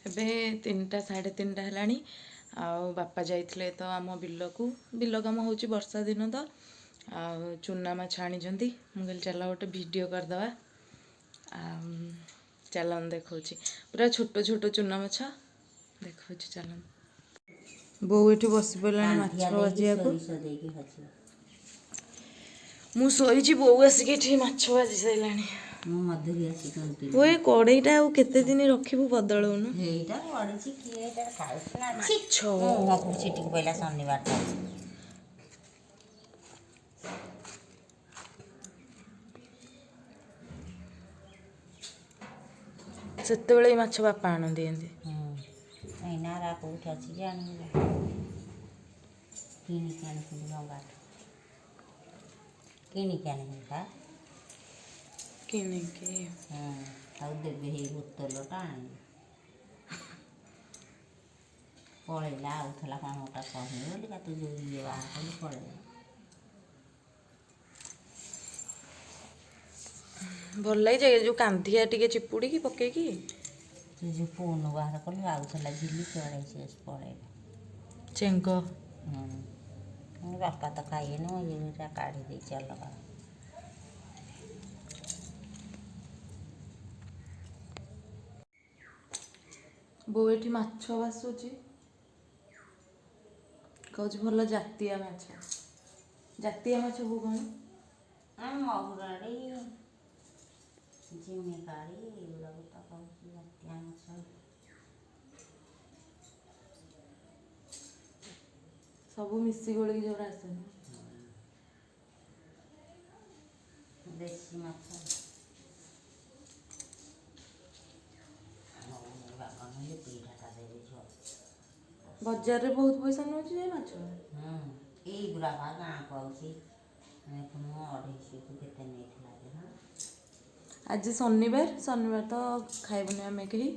ଏବେ 3ଟା 3:30 ହେଲାଣି। ଆଉ ବାପା ଯାଇଥିଲେ ତ ଆମ ବିଲକୁ। ବିଲ କାମ ହେଉଛି ବର୍ଷା ଦିନ ତ। ଆଉ ଚୁନା ମାଛ ଆଣିଛନ୍ତି। ମୁଁ କହିଲି ଚାଲ ଗୋଟେ ଭିଡ଼ିଓ କରିଦେବା। ଆଉ ଚାଲନ୍ ଦେଖାଉଛି ପୁରା ଛୋଟ ଛୋଟ ଚୁନା ମାଛ ଦେଖାଉଛି ଚାଲନ୍। ବୋଉ ଏଠି ବସି ପଡ଼ିଲାଣି ମାଛ ଭାଜିବାକୁ। ମୁଁ ଶୋଇଛି, ବୋଉ ଆସିକି ଏଠି ମାଛ ଭାଜି ସାରିଲାଣି। ଓଏ କଡ଼େଇଟା ଆଉ କେତେ ଦିନ ରଖିବୁ ବଦଳଉନୁ। ଏଇଟା ପଡ଼ିଛି କିଏ ଏଇଟା ଖାଉଛି ନା ମାଛ ମୁହଁକୁ ଛିଟିକି ପଇଲା ଶନିବାରଟା। ସେତେବେଳେ ଏଇ ମାଛ ବାପା ଆଣନ୍ତି ଏମିତି। ଏଇନା ରା କୋଉଠି ଅଛି ଯେ ଆଣିବି। କିଣିକି ଆଣିଥିଲି ଡଙ୍ଗାଟା। କିଣିକି ଆଣିବି ପା। କିଣିକି ଆଉ ଦେବେ ହେଇ ବୋତଲଟା ଆଣିବି। ପଳେଇଲା ଆଉଥିଲା କ'ଣ ଗୋଟା କହିବି ବୋଲି ତୁ ଯେଉଁ ଇଏ ବାହାର କଲି ପଳେଇଲା। ଭଲ ଲାଗେ ଯେଉଁ କାନ୍ଧିଆ ଟିକେ ଚିପୁଡ଼ିକି ପକେଇକି। ତୁ ଯେଉଁ ଫୋନ୍ ବାହାର କଲୁ ଆଉଥିଲା ଝିଲି କୁଆଡ଼େ ସେ ପଳେଇଲା। ଚେଙ୍ଗ ବାପା ତ ଖାଇବେନି, ମୁଁ ଏଇଟା କାଢ଼ି ଦେଇଛି ଅଲଗା। ବୋଉ ଏଠି ମାଛ ଭାସୁଛି, କହୁଛି ଭଲ ଜାତିଆ ମାଛ। ଜାତିଆ ମାଛ ବୋଉ କ'ଣ? ମହୁରାଳି, ଝିମିକାଳି ଏଗୁଡ଼ାକୁ ତ କହୁଛି ଜାତିଆ ମାଛ। ସବୁ ମିଶି ଗୋଳିକି ଯୋଉରା ଆସେନି। ଦେଶୀ ମାଛ। ବଜାରରେ ବହୁତ ପଇସା ନେଉଛି ଯେ ମାଛ। ଏଇଗୁଡ଼ା ବା ଗାଁକୁ ଆଉଛି। ମୁଁ 250 କେତେ ନେଇଥିଲା ଯେ ନା। ଆଜି ଶନିବାର ତ ଖାଇବୁନି ଆମେ କେହି।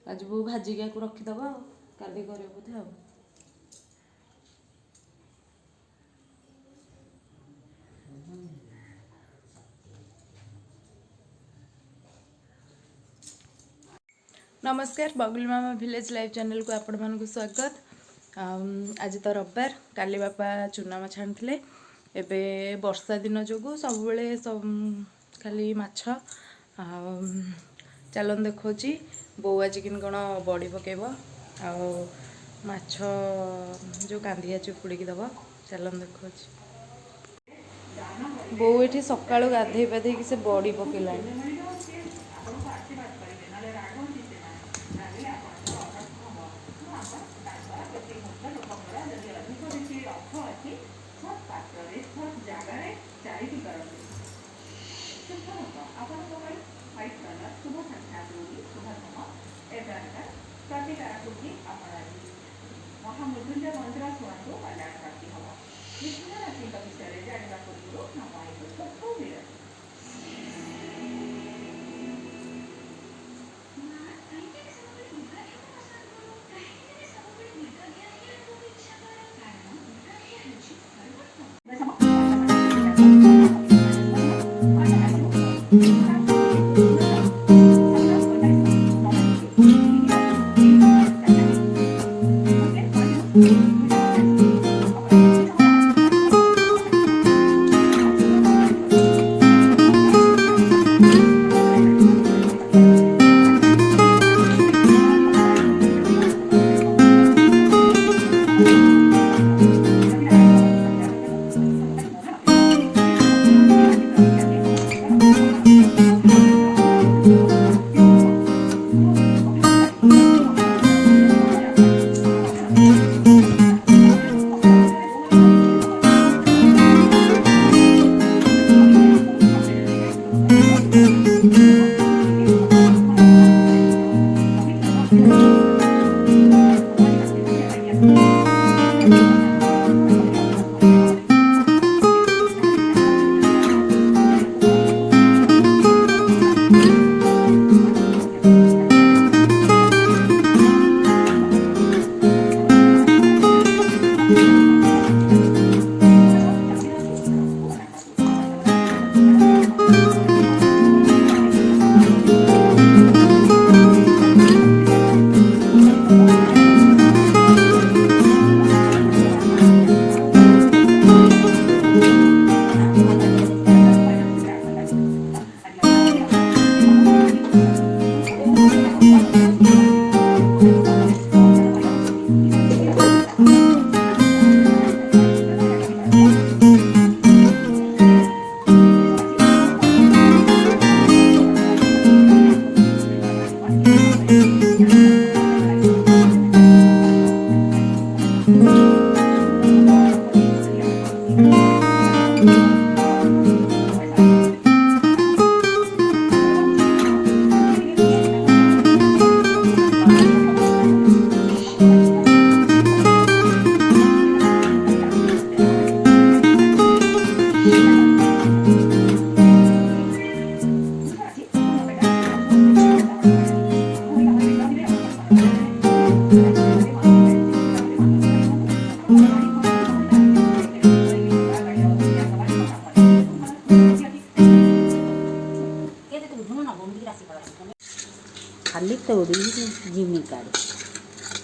ଆଜି ବୋଉ ଭାଜିକି ଆକୁ ରଖିଦେବା ଆଉ କାଲି କରିବ ବୋଧେ ଆଉ। ନମସ୍କାର, ବଗୁଲି ମାମା ଭିଲେଜ୍ ଲାଇଭ୍ ଚ୍ୟାନେଲକୁ ଆପଣମାନଙ୍କୁ ସ୍ୱାଗତ। ଆଜି ତ ରବିବାର, କାଲି ବାପା ଚୁନା ମାଛ ଆଣିଥିଲେ। ଏବେ ବର୍ଷା ଦିନ ଯୋଗୁଁ ସବୁବେଳେ ଖାଲି ମାଛ। ଆଉ ଚାଲନ୍ ଦେଖାଉଛି ବୋଉ ଆଜି କିନି କ'ଣ ବଡ଼ି ପକାଇବ, ଆଉ ମାଛ ଯେଉଁ କାନ୍ଧିଆ ଚିପୁଡ଼ିକି ଦେବ। ଚାଲନ୍ ଦେଖାଉଛି। ବୋଉ ଏଠି ସକାଳୁ ଗାଧେଇ ପାଧେଇକି ସେ ବଡ଼ି ପକାଇଲାଣି।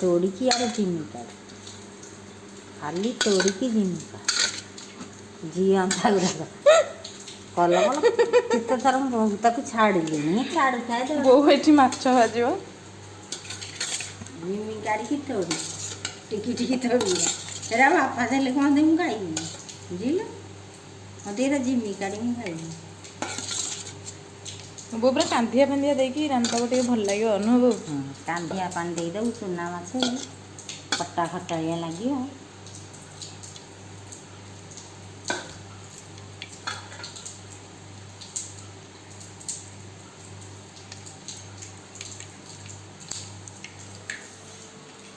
तोड़िकी आर जिमिका खाली तोड़िकी जिमिका जियंता गुड़ाक कल कल केते थर ताको छाड़िलिनी छाड़ुଥାଏ तो ବୋଉ ଏଠି ମାଛ ଭାଜିବ। जिमी काढ़ी तोड़ी टिकी टिकी तोड़ी एरा बापा देले कौन दे मु खाइबी बुझिल मते एरा जिमी काढ़ी मु खाइबी ବୋଉ ପୁରା କାନ୍ଧିଆ ଫାନ୍ଧିଆ ଦେଇକି ରାନ୍ଧିଦେବ ଟିକେ ଭଲ ଲାଗିବ ନୁହଁ ବୋଉ? कांधिया पानी दे दऊ चूना माछ खट्टा खट्टाଳିଆ ଲାଗିବ।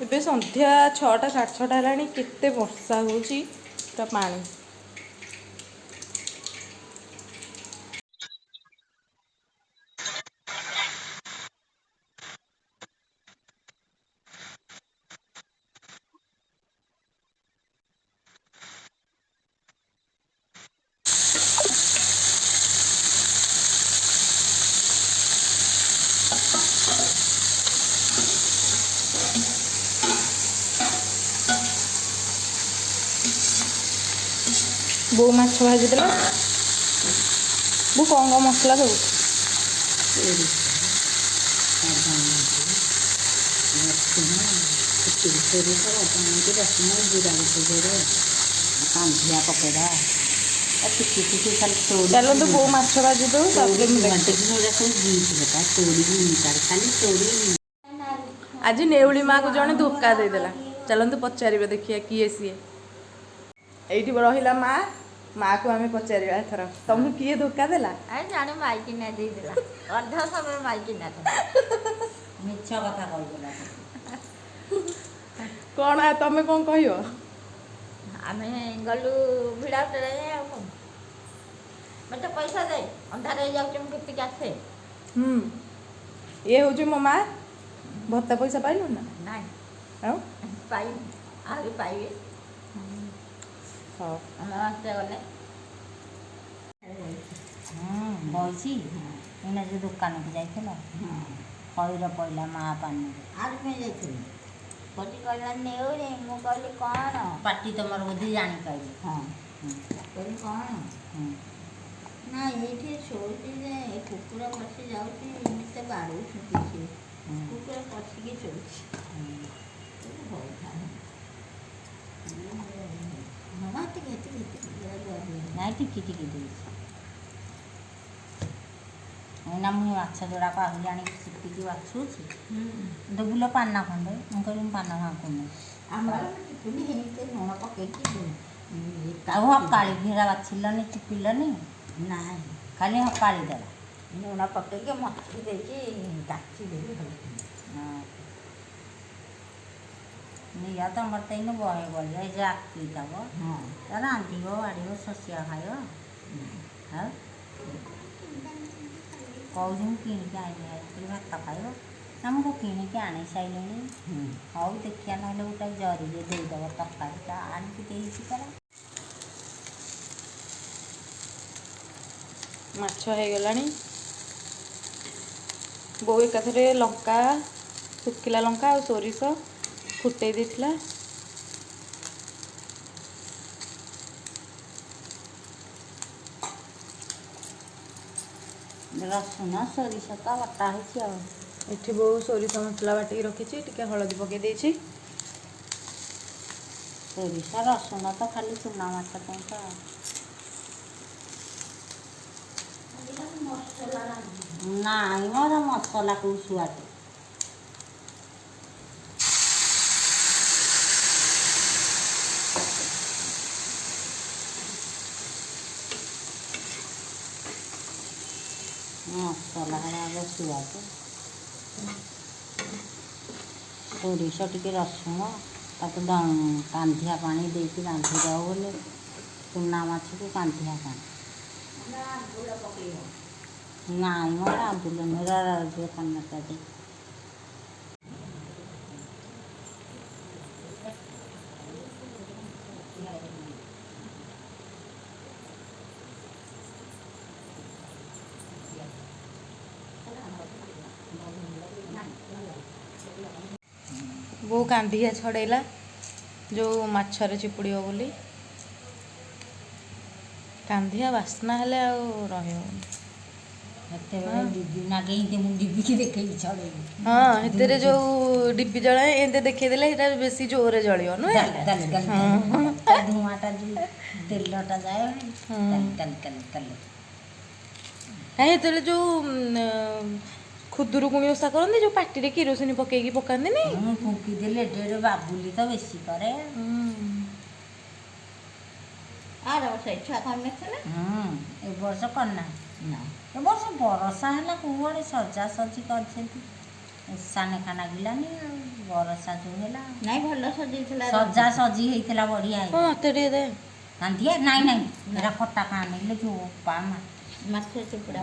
ଏବେ ସନ୍ଧ୍ୟା 6ଟା 6:30 ହେଲାଣି କେତେ ବର୍ଷା ହେଉଛି ପୁରା ପାଣି। ବୋଉ ମାଛ ଭାଜିଦେଲା। ବୋଉ କ'ଣ ମସଲା ସବୁ? कांधिया पकेड़ा टिकी टिकी खाली तोड़ी ଚାଲନ୍ତୁ ବୋଉ ମାଛ ଭାଜି ଦେଉ ତାପରେ ମୁଁ ଦେଖିବି। खाली तोड़ी ଆଜି ନେଉଳି ମାକୁ ଜଣେ ଧୋକା ଦେଇଦେଲା। ଚାଲନ୍ତୁ ପଚାରିବେ ଦେଖିବା କିଏ ସିଏ। ଏଇଠି ରହିଲା ମାକୁ ଆମେ ପଚାରିବା ଏଥର ତମକୁ କିଏ ଧୋକା ଦେଲା? ଜାଣି ମାଇକିନା ଦେଇଦେଲା ଅର୍ଧ ସମୟ ମାଇକିନା ମିଛ କଥା କହିଦେଲା। କ'ଣ ତମେ କ'ଣ କହିବ? ଆମେ ଗଲୁ ଭିଡ଼ା ଉଠେଇ ଆଉ କ'ଣ ମୋତେ ପଇସା ଦେ ଅନ୍ଧାର ହେଇଯାଉଛି ମୁଁ କେତିକି ଆସେ ଇଏ ହେଉଛି ମୋ ମା। ଭତ୍ତା ପଇସା ପାଇଲୁ ନା? ନାଇଁ ଆଉ ପାଇବି ଆହୁରି ପାଇବି। ହଉ ସମସ୍ତେ ଗଲେ ବଇଛି ଏଇନା ଯେଉଁ ଦୋକାନକୁ ଯାଇଥିଲ ଖଇର ପଇଲା ମା ପାନରେ ଆହୁରି ପାଇଁ ଯାଇଥିଲି ପଟି କହିଲା ନେଉରେ ମୁଁ କହିଲି କ'ଣ ପାଟି ତମର ବୋଧେ ଜାଣିପାରିଲି। ହଁ କହିଲି କ'ଣ ନା ଏଇଠି ଶୋଇଛି ଯେ କୁକୁର ପଶି ଯାଉଛି ମୋତେ ବାଡ଼ଉଛି କିଛି କୁକୁର ପଶିକି ଶୋଇଛି। ନାଇଁ ଟିକି ଟିକି ଦେଇଛି ଏଇନା ମୁଁ ମାଛ ଯୋଡ଼ାକ ଆହୁରି ଆଣିକି ଚିପିକି ବାଛୁଛି ଦେବୁଲ ପାନ ଖଣ୍ଡେ ମୁଁ କହିଲି ମୁଁ ପାନ ଖାଆକୁନି ଆମର ଲୁଣ ପକେଇକି ଆଉ ହକାଳି ଘେରା ବାଛିଲନି ଚିପିଲନି ନାଇଁ ଖାଲି ହକାଳି ଦେଲା ଲୁଣ ପକେଇକି ମଛଲି ଦେଇକି କାଚିଦେଲି ଭଲ। ନିଆ ତମର ତ ଏଇନେ ବହେ ବଢ଼ିଆ ଏ ଯେ ଆଖି ଦବ ରାନ୍ଧିବ ବାଡ଼ିବ ଶସ୍ୟ ଖାଇବ ଆଉ କହୁଛି ମୁଁ କିଣିକି ଆଣିଲି ଭାତ ଖାଇବ ନା ମୁଁ କିଣିକି ଆଣି ସାରିଲିଣି। ହଉ ଦେଖିବା ନହେଲେ ଗୋଟେ ଜରିରେ ଦେଇଦେବ ତରକାରୀଟା ଆଣିକି ଦେଇଛି ପରା। ମାଛ ହେଇଗଲାଣି। ବୋଉ ଏକାଥରେ ଲଙ୍କା ଶୁଖିଲା ଲଙ୍କା ଆଉ ସୋରିଷ ଫୁଟେଇ ଦେଇଥିଲା। ରସୁଣ ସୋରିଷ ତ ବଟା ହେଇଛି ଆଉ ଏଠି ବୋଉ ସୋରିଷ ମସଲା ବାଟିକି ରଖିଛି ଟିକେ ହଳଦୀ ପକେଇ ଦେଇଛି। ସୋରିଷ ରସୁଣ ତ ଖାଲି ଚୁନା ମାଛ ପାଇଁ ତ ନାଇଁ ମୋର ମସଲା କେଉଁ ସୁଆଦ ମସଲା ଆଗ ସୁଆଦ ସୋରିଷ ଟିକେ ରସୁଣ ତାକୁ କାନ୍ଧିଆ ପାଣି ଦେଇକି ରାନ୍ଧିଦେବ ବୋଲେ ଚୁନା ମାଛକୁ କାନ୍ଧିଆ ପାଣି ନାଇଁ ମୋର ଆମ୍ବୁଲ ନୁହେଁ ପାନଟା ଦେଇ ବୋଉ ବୋଉ କାନ୍ଧିଆ ଛଡ଼େଇଲା ଯେଉଁ ମାଛରେ ଚିପୁଡ଼ିବ ବୋଲି। କାନ୍ଧିଆ ବାସ୍ନା ହେଲେ ଆଉ ରହିବନି। ସେତେବେଳେ ଡିବି ନାଗେଇ ମୁଁ ଡିବିକି ଦେଖେଇକି ଛଡ଼େଇବି। ହଁ ସେଥିରେ ଯେଉଁ ଡିବି ଜଳାଏ ଏମିତି ଦେଖେଇଦେଲେ ସେଇଟା ବେଶୀ ଜୋରରେ ଜଳିବ ନୁହେଁ। ତା ଧୂଆଁଟା ଯେଉଁ ତେଲଟା ଯାଏ କାଲି କାହିଁ ଯେତେବେଳେ ଯେଉଁ ଖୁଦୁରୁକୁଣି ଓଷା କରନ୍ତି ଯେଉଁ ପାଟିରେ କିରୋସିନି ପକେଇକି ପକାନ୍ତିନି। ମୁଁ ଫୁଙ୍କି ଦେଲେ ଏଡ଼େ ବାବୁଲି ତ ବେଶୀ କରେ। ଆର ବର୍ଷ ଛୁଆ କରିନଥିଲେ। ଏ ବର୍ଷ କରିନା ନା ଏ ବର୍ଷ ବରଷା ହେଲା କୁଆଡ଼େ ସଜାସଜି କରିଛନ୍ତି। ସାନେଖା ଲାଗିଲାନି ଆଉ ବରଷା ଯେଉଁ ହେଲା ନାଇଁ ଭଲ ସଜେଇଥିଲା ସଜାସଜି ହେଇଥିଲା ବଢ଼ିଆ ହଁ ମୋତେ ଟିକେ ଦେ। କାନ୍ଧିଆ ନାଇଁ ନାଇଁ ଏରା ଖଟା ଖାଆଣିଲେ ଯେଉଁ ପାମା ମାଛ ଚିପୁଡ଼ା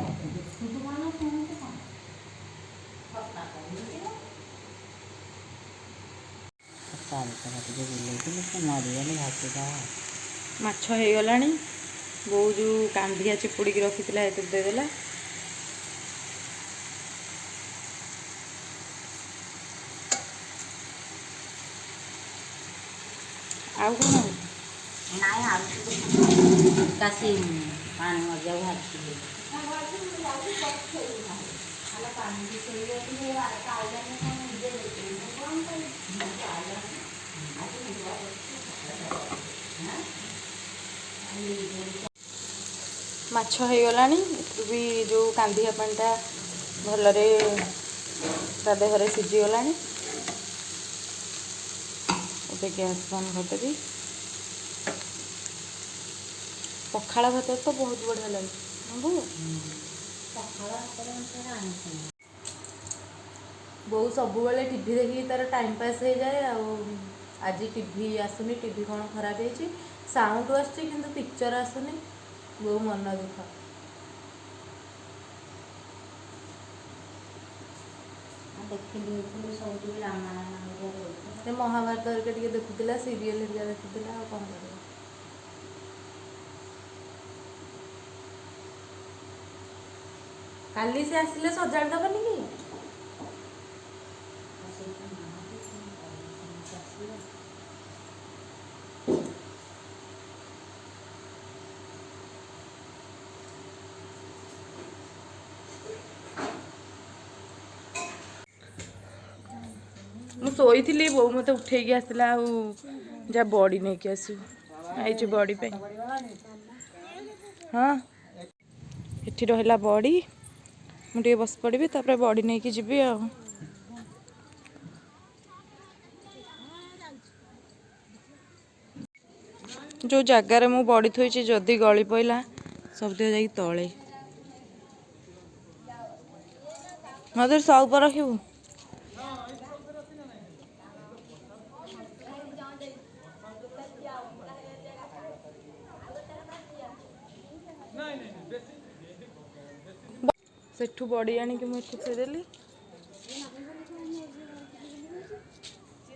ଟିକେ ବୁଲେଇଥିଲି ସେ ମରିଗଲେ ଭାସିଦବା। ମାଛ ହେଇଗଲାଣି। ବୋଉ ଯେଉଁ କାନ୍ଧିଆ ଚିପୁଡ଼ିକି ରଖିଥିଲା ଏଥିରେ ଦେଇଦେଲା। ଆଉ କ'ଣ ନାଇଁ ଆଉ କାଶି ପାଣି ମଜା ଭାସିଲି ମାଛ ହେଇଗଲାଣି। ଏଥିରୁ ବି ଯେଉଁ କାନ୍ଧିଆ ପାଣିଟା ଭଲରେ ତା ଦେହରେ ସିଝିଗଲାଣି। ଏବେ ଗ୍ୟାସ୍ ବନ୍ଦ କରିଦେବି। ପଖାଳ ଭାତ ତ ବହୁତ ବଢ଼ିଆ ଲାଗେ। ବୋଉ ସବୁବେଳେ ଟିଭି ଦେଖିକି ତାର ଟାଇମ୍ ପାସ୍ ହେଇଯାଏ। ଆଉ ଆଜି ଟିଭି ଆସୁନି। ଟିଭି କ'ଣ ଖରାପ ହେଇଛି। ସାଉଣ୍ଡ ଆସୁଛି କିନ୍ତୁ ପିକ୍ଚର ଆସୁନି। ବୋଉ ମନ ଦୁଃଖ। ଦେଖିଲି ସବୁ ରାମାୟଣ ସେ ମହାଭାରତ ହେରିକା ଟିକେ ଦେଖୁଥିଲା, ସିରିଏଲ ହେରିକା ଦେଖୁଥିଲା। ଆଉ କ'ଣ କରିବ। କାଲି ସେ ଆସିଲେ ସଜାଡ଼ି ଦେବନି କି? ମୁଁ ଶୋଇଥିଲି, ବୋଉ ମୋତେ ଉଠେଇକି ଆସିଲା। ଆଉ ଯା ବଡ଼ି ନେଇକି ଆସିବୁ। ଆଇଛି ବଡ଼ି ପାଇଁ। ହଁ ଏଠି ରହିଲା ବଡ଼ି। ମୁଁ ଟିକେ ବସି ପଡ଼ିବି, ତାପରେ ବଡ଼ି ନେଇକି ଯିବି। ଆଉ ଯେଉଁ ଜାଗାରେ ମୁଁ ବଡ଼ି ଥୋଇଛି ଯଦି ଗଳି ପଇଲା ସବୁତକ ଯାଇକି ତଳେ। ମଧୁର ସଉପ ରଖିବୁ। ସେଠୁ ବଡ଼ି ଆଣିକି ମୁଁ ଏଠି ଥୋଇଦେଲି।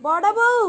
ବଡ଼ ବୋଉ